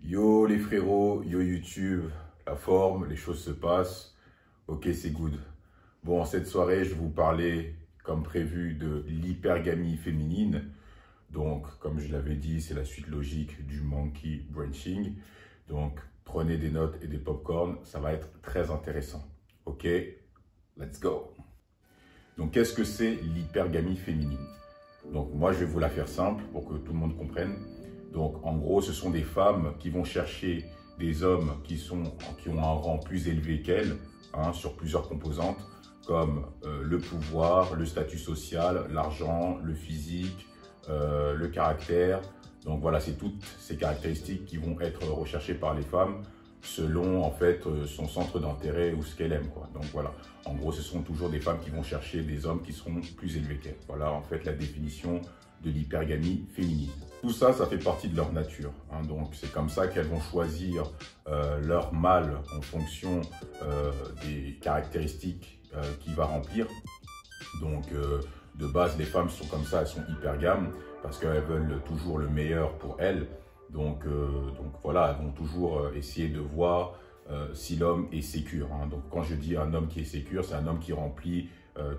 Yo les frérots, yo YouTube, la forme, les choses se passent, ok c'est good. Bon, cette soirée, je vais vous parler, comme prévu, de l'hypergamie féminine. Donc, comme je l'avais dit, c'est la suite logique du monkey branching. Donc, prenez des notes et des popcorn, ça va être très intéressant. Ok, let's go. Donc, qu'est-ce que c'est l'hypergamie féminine? Donc, moi, je vais vous la faire simple pour que tout le monde comprenne. Donc, en gros, ce sont des femmes qui vont chercher des hommes qui ont un rang plus élevé qu'elles, sur plusieurs composantes, comme le pouvoir, le statut social, l'argent, le physique, le caractère. Donc voilà, c'est toutes ces caractéristiques qui vont être recherchées par les femmes selon en fait son centre d'intérêt ou ce qu'elle aime, quoi. Donc voilà, en gros, ce sont toujours des femmes qui vont chercher des hommes qui seront plus élevés qu'elles. Voilà en fait la définition de l'hypergamie féminine. Tout ça, ça fait partie de leur nature, donc c'est comme ça qu'elles vont choisir leur mâle en fonction des caractéristiques qu'il va remplir. Donc de base, les femmes sont comme ça, elles sont hypergames parce qu'elles veulent toujours le meilleur pour elles. Donc voilà, elles vont toujours essayer de voir si l'homme est sécure. Donc quand je dis un homme qui est sécure, c'est un homme qui remplit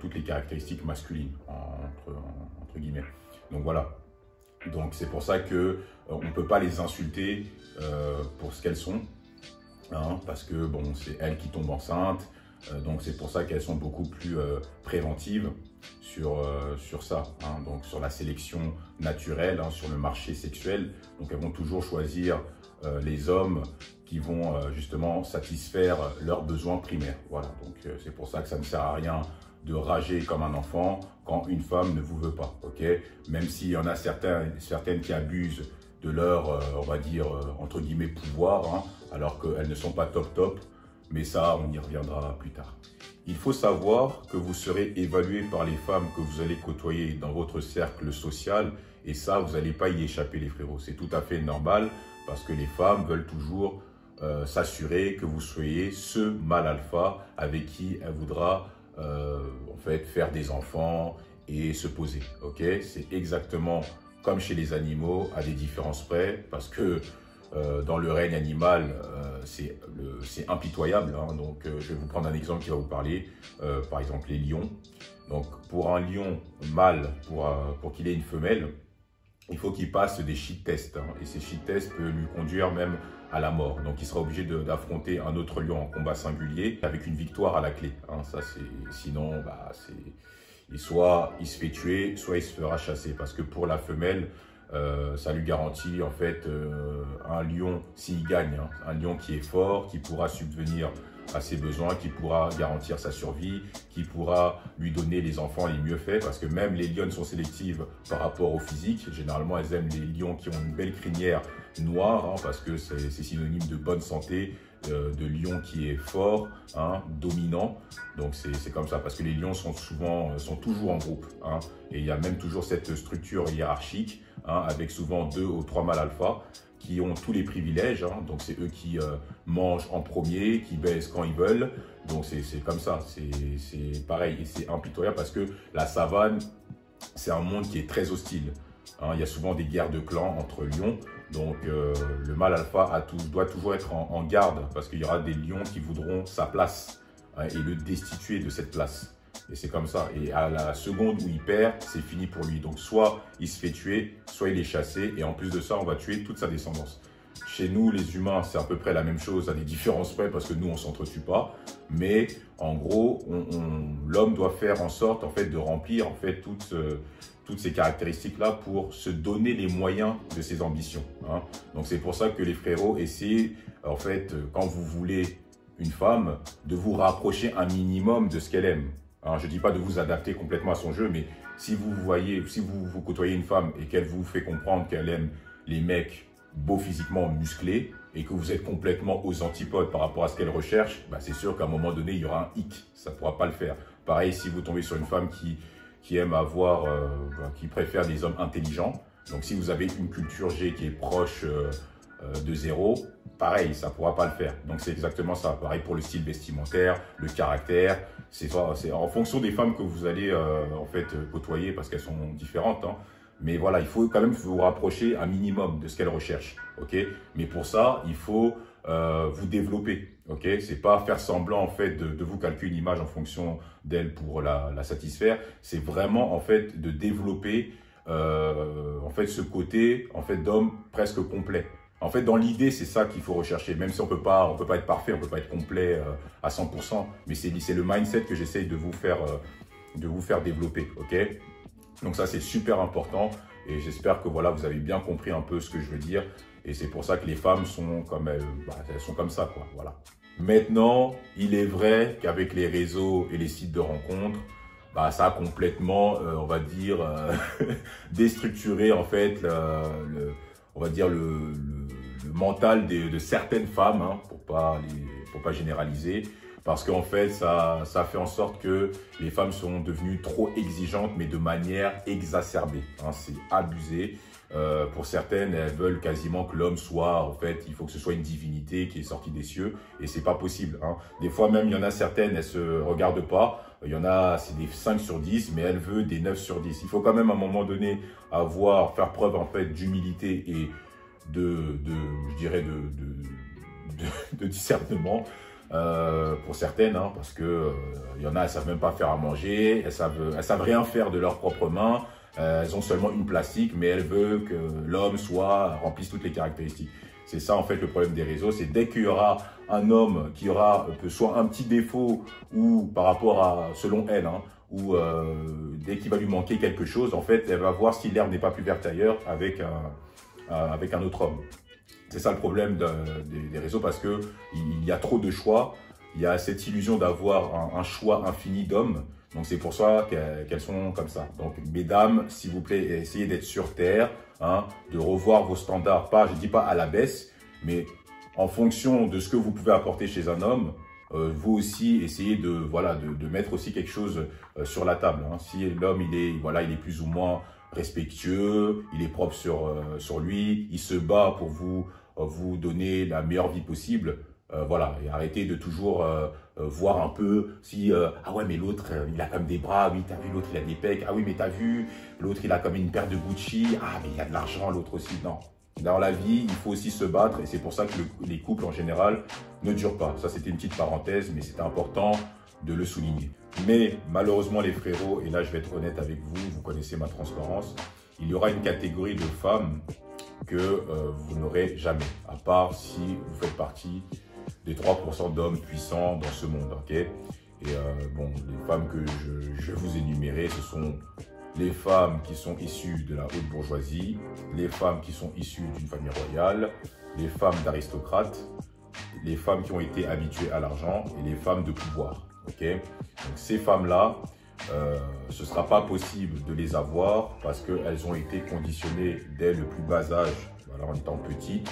toutes les caractéristiques masculines, entre guillemets. Donc voilà. Donc c'est pour ça que on ne peut pas les insulter pour ce qu'elles sont, parce que bon, c'est elles qui tombent enceintes. Donc c'est pour ça qu'elles sont beaucoup plus préventives sur ça, donc sur la sélection naturelle, sur le marché sexuel. Donc elles vont toujours choisir les hommes qui vont justement satisfaire leurs besoins primaires. Voilà, donc c'est pour ça que ça ne sert à rien de rager comme un enfant quand une femme ne vous veut pas, ok? Même s'il y en a certaines qui abusent de leur, on va dire, entre guillemets, pouvoir, alors qu'elles ne sont pas top, mais ça, on y reviendra plus tard. Il faut savoir que vous serez évalué par les femmes que vous allez côtoyer dans votre cercle social, et ça, vous n'allez pas y échapper, les frérots. C'est tout à fait normal, parce que les femmes veulent toujours s'assurer que vous soyez ce mâle alpha avec qui elle voudra en fait faire des enfants et se poser, ok? C'est exactement comme chez les animaux, à des différences près, parce que dans le règne animal, c'est impitoyable. Donc, je vais vous prendre un exemple qui va vous parler. Par exemple, les lions. Donc, pour un lion mâle, pour qu'il ait une femelle, il faut qu'il passe des shit tests. Et ces shit tests peuvent lui conduire même à la mort. Donc, il sera obligé d'affronter un autre lion en combat singulier avec une victoire à la clé. Ça, sinon, soit il se fait tuer, soit il se fera chasser. Parce que pour la femelle, ça lui garantit en fait un lion, s'il gagne, un lion qui est fort, qui pourra subvenir à ses besoins, qui pourra garantir sa survie, qui pourra lui donner les enfants les mieux faits, parce que même les lionnes sont sélectives par rapport au physique. Généralement, elles aiment les lions qui ont une belle crinière noire, parce que c'est synonyme de bonne santé, de lion qui est fort, dominant. Donc c'est comme ça, parce que les lions sont toujours en groupe, et il y a même toujours cette structure hiérarchique, avec souvent 2 ou 3 mâles alpha qui ont tous les privilèges. Donc c'est eux qui mangent en premier, qui baissent quand ils veulent. Donc c'est comme ça, c'est pareil, et c'est impitoyable parce que la savane, c'est un monde qui est très hostile. Il y a souvent des guerres de clans entre lions. Donc le mâle alpha doit toujours être en garde, parce qu'il y aura des lions qui voudront sa place et le destituer de cette place. Et c'est comme ça. Et à la seconde où il perd, c'est fini pour lui. Donc soit il se fait tuer, soit il est chassé. Et en plus de ça, on va tuer toute sa descendance. Chez nous, les humains, c'est à peu près la même chose, à des différences près, parce que nous, on ne s'entretue pas. Mais en gros, l'homme doit faire en sorte en fait, de remplir en fait, toutes ces caractéristiques-là pour se donner les moyens de ses ambitions. Donc c'est pour ça que les frérots essaient, en fait, quand vous voulez une femme, de vous rapprocher un minimum de ce qu'elle aime. Je ne dis pas de vous adapter complètement à son jeu, mais si vous côtoyez une femme et qu'elle vous fait comprendre qu'elle aime les mecs beaux physiquement, musclés, et que vous êtes complètement aux antipodes par rapport à ce qu'elle recherche, c'est sûr qu'à un moment donné, il y aura un hic. Ça ne pourra pas le faire. Pareil, si vous tombez sur une femme qui aime qui préfère des hommes intelligents, donc si vous avez une culture G qui est proche de 0, pareil, ça ne pourra pas le faire. Donc c'est exactement ça. Pareil pour le style vestimentaire, le caractère. C'est en fonction des femmes que vous allez en fait côtoyer, parce qu'elles sont différentes. Mais voilà, il faut quand même vous rapprocher un minimum de ce qu'elle recherche. Ok, mais pour ça, il faut vous développer. Ok, c'est pas faire semblant en fait de vous calculer une image en fonction d'elle pour la satisfaire. C'est vraiment en fait de développer en fait ce côté en fait d'homme presque complet. En fait, dans l'idée, c'est ça qu'il faut rechercher. Même si on peut pas être parfait, on peut pas être complet à 100%. Mais c'est le mindset que j'essaye de vous faire développer. Ok. Donc ça, c'est super important. Et j'espère que voilà, vous avez bien compris un peu ce que je veux dire. Et c'est pour ça que les femmes sont comme elles sont comme ça, quoi. Voilà. Maintenant, il est vrai qu'avec les réseaux et les sites de rencontres, ça a complètement, on va dire, déstructuré en fait on va dire le mental de certaines femmes, hein, pour pas généraliser, parce qu'en fait ça fait en sorte que les femmes sont devenues trop exigeantes, mais de manière exacerbée, hein, c'est abusé. Pour certaines, elles veulent quasiment que l'homme soit, en fait, il faut que ce soit une divinité qui est sortie des cieux, et c'est pas possible, hein. Des fois même, il y en a certaines, elles se regardent pas, il y en a, c'est des 5 sur 10, mais elle veut des 9 sur 10. Il faut quand même, à un moment donné, faire preuve, en fait, d'humilité et je dirais, de discernement, pour certaines, hein, parce que il y en a, elles savent même pas faire à manger, elles savent rien faire de leurs propres mains. Elles ont seulement une plastique, mais elles veulent que l'homme remplisse toutes les caractéristiques. C'est ça en fait le problème des réseaux, c'est dès qu'il y aura un homme qui aura soit un petit défaut ou par rapport à, selon elle, hein, ou dès qu'il va lui manquer quelque chose, en fait, elle va voir si l'herbe n'est pas plus verte ailleurs avec un autre homme. C'est ça le problème des réseaux, parce que il y a trop de choix, il y a cette illusion d'avoir un choix infini d'hommes. Donc c'est pour ça qu'elles sont comme ça. Donc mesdames, s'il vous plaît, essayez d'être sur terre, hein, de revoir vos standards, je dis pas à la baisse, mais en fonction de ce que vous pouvez apporter chez un homme, vous aussi essayez de mettre aussi quelque chose sur la table, hein. Si l'homme il est plus ou moins respectueux, il est propre sur lui, il se bat pour vous donner la meilleure vie possible. Voilà, et arrêtez de toujours voir un peu si ah ouais, mais l'autre il a comme des bras, oui t'as vu, l'autre il a des pecs, ah oui mais t'as vu, l'autre il a comme une paire de Gucci, ah mais il a de l'argent l'autre aussi. Non, dans la vie il faut aussi se battre, et c'est pour ça que les couples en général ne durent pas. Ça c'était une petite parenthèse, mais c'était important de le souligner. Mais malheureusement les frérots, et là je vais être honnête avec vous, vous connaissez ma transparence, il y aura une catégorie de femmes que vous n'aurez jamais, à part si vous faites partie des 3% d'hommes puissants dans ce monde, ok. Et bon, les femmes que je vous énumérer, ce sont les femmes qui sont issues de la haute bourgeoisie, les femmes qui sont issues d'une famille royale, les femmes d'aristocrates, les femmes qui ont été habituées à l'argent et les femmes de pouvoir, ok. Donc ces femmes-là, ce ne sera pas possible de les avoir parce qu'elles ont été conditionnées dès le plus bas âge, voilà, en étant petites,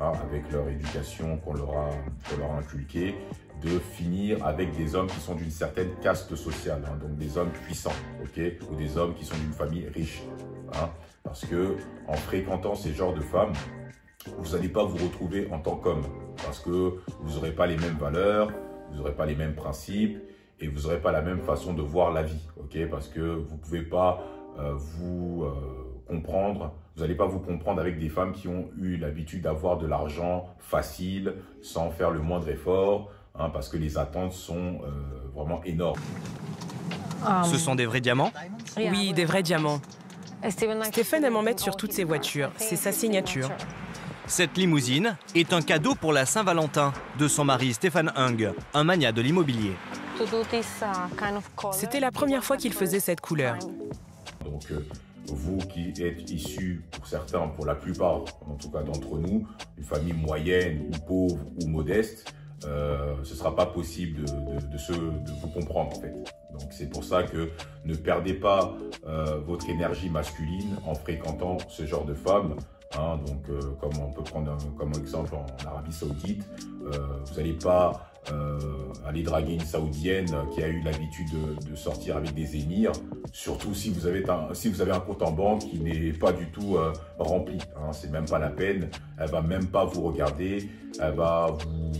hein, avec leur éducation qu'on leur a inculquée, de finir avec des hommes qui sont d'une certaine caste sociale, hein, donc des hommes puissants, ok, ou des hommes qui sont d'une famille riche, hein, parce que en fréquentant ces genres de femmes, vous n'allez pas vous retrouver en tant qu'homme, parce que vous n'aurez pas les mêmes valeurs, vous n'aurez pas les mêmes principes, et vous n'aurez pas la même façon de voir la vie, ok, parce que vous ne pouvez pas comprendre, vous n'allez pas vous comprendre avec des femmes qui ont eu l'habitude d'avoir de l'argent facile, sans faire le moindre effort, hein, parce que les attentes sont vraiment énormes. Ce sont des vrais diamants? Oui, des vrais diamants. Stéphane aime en mettre sur toutes ses voitures, c'est sa signature. Cette limousine est un cadeau pour la Saint-Valentin de son mari Stéphane Hung, un magnat de l'immobilier. C'était la première fois qu'il faisait cette couleur. Donc, vous qui êtes issus, pour certains, pour la plupart, en tout cas d'entre nous, une famille moyenne ou pauvre ou modeste, ce ne sera pas possible de vous comprendre en fait. Donc c'est pour ça que ne perdez pas votre énergie masculine en fréquentant ce genre de femmes. Hein, donc comme on peut prendre comme exemple en Arabie Saoudite, vous n'allez pas aller draguer une Saoudienne qui a eu l'habitude de sortir avec des émirs, surtout si vous avez un compte en banque qui n'est pas du tout rempli, hein, c'est même pas la peine, elle va même pas vous regarder, elle va vous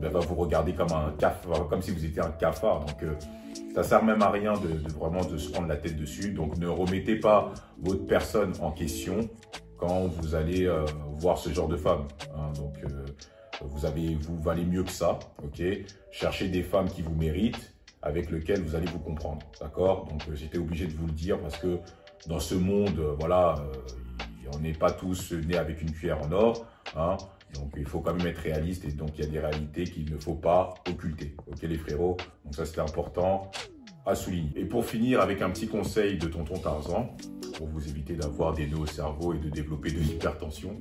elle va vous regarder comme un cafard, comme si vous étiez un cafard. Donc, ça sert même à rien vraiment de se prendre la tête dessus. Donc, ne remettez pas votre personne en question quand vous allez voir ce genre de femme. Hein. Donc, vous valez mieux que ça. Ok, cherchez des femmes qui vous méritent, avec lesquelles vous allez vous comprendre. D'accord? Donc, j'étais obligé de vous le dire parce que dans ce monde, voilà, on n'est pas tous nés avec une cuillère en or. Hein. Donc, il faut quand même être réaliste et donc il y a des réalités qu'il ne faut pas occulter. Ok, les frérots? Donc, ça, c'était important à souligner. Et pour finir, avec un petit conseil de tonton Tarzan, pour vous éviter d'avoir des nœuds au cerveau et de développer de l'hypertension.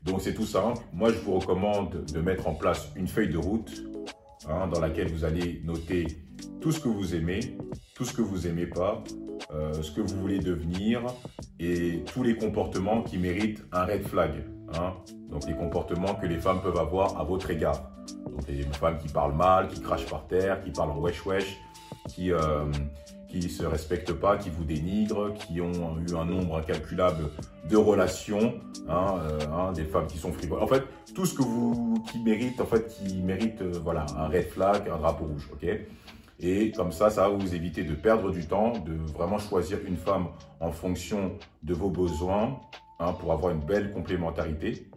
Donc, c'est tout simple. Moi, je vous recommande de mettre en place une feuille de route hein, dans laquelle vous allez noter tout ce que vous aimez, tout ce que vous n'aimez pas, ce que vous voulez devenir et tous les comportements qui méritent un red flag. Hein. Donc, les comportements que les femmes peuvent avoir à votre égard. Donc, les femmes qui parlent mal, qui crachent par terre, qui parlent en wesh-wesh, qui se respectent pas, qui vous dénigrent, qui ont eu un nombre incalculable de relations, des femmes qui sont frivoles. En fait, tout ce que qui mérite, voilà, un red flag, un drapeau rouge, ok? Et comme ça va vous éviter de perdre du temps, de vraiment choisir une femme en fonction de vos besoins, hein, pour avoir une belle complémentarité,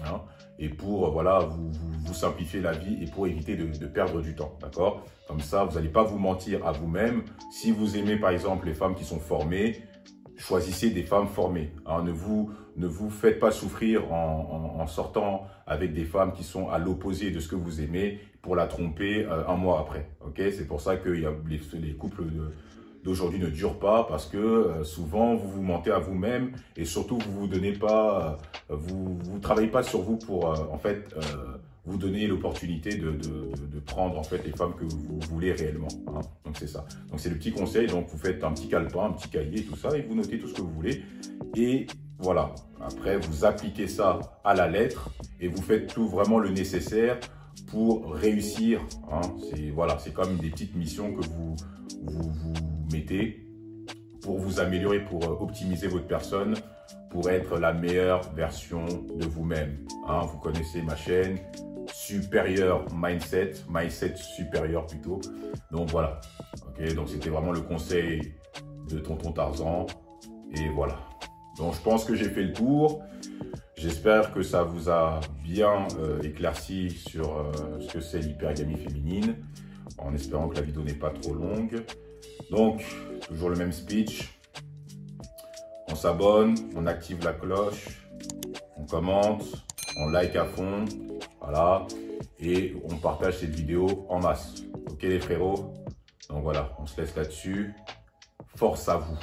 hein, et pour voilà, vous simplifier la vie et pour éviter de perdre du temps, d'accord? Comme ça, vous n'allez pas vous mentir à vous-même. Si vous aimez par exemple les femmes qui sont formées, choisissez des femmes formées. Hein, ne vous faites pas souffrir en sortant avec des femmes qui sont à l'opposé de ce que vous aimez pour la tromper un mois après. Okay? C'est pour ça que les couples d'aujourd'hui ne durent pas parce que souvent vous vous mentez à vous-même et surtout vous travaillez pas sur vous pour vous donner l'opportunité de prendre en fait les femmes que vous voulez réellement. Hein. Donc c'est ça. Donc c'est le petit conseil. Donc vous faites un petit calepin, un petit cahier, tout ça et vous notez tout ce que vous voulez. Et voilà. Après vous appliquez ça à la lettre et vous faites tout vraiment le nécessaire pour réussir. Hein. C'est comme des petites missions que vous mettez pour vous améliorer, pour optimiser votre personne, pour être la meilleure version de vous-même. Hein. Vous connaissez ma chaîne. Supérieur mindset supérieur plutôt. Donc voilà. Ok, donc c'était vraiment le conseil de tonton Tarzan. Et voilà. Donc je pense que j'ai fait le tour. J'espère que ça vous a bien éclairci sur ce que c'est l'hypergamie féminine. En espérant que la vidéo n'est pas trop longue. Donc, toujours le même speech. On s'abonne, on active la cloche, on commente, on like à fond. Voilà, et on partage cette vidéo en masse. Ok les frérots? Donc voilà, on se laisse là-dessus. Force à vous.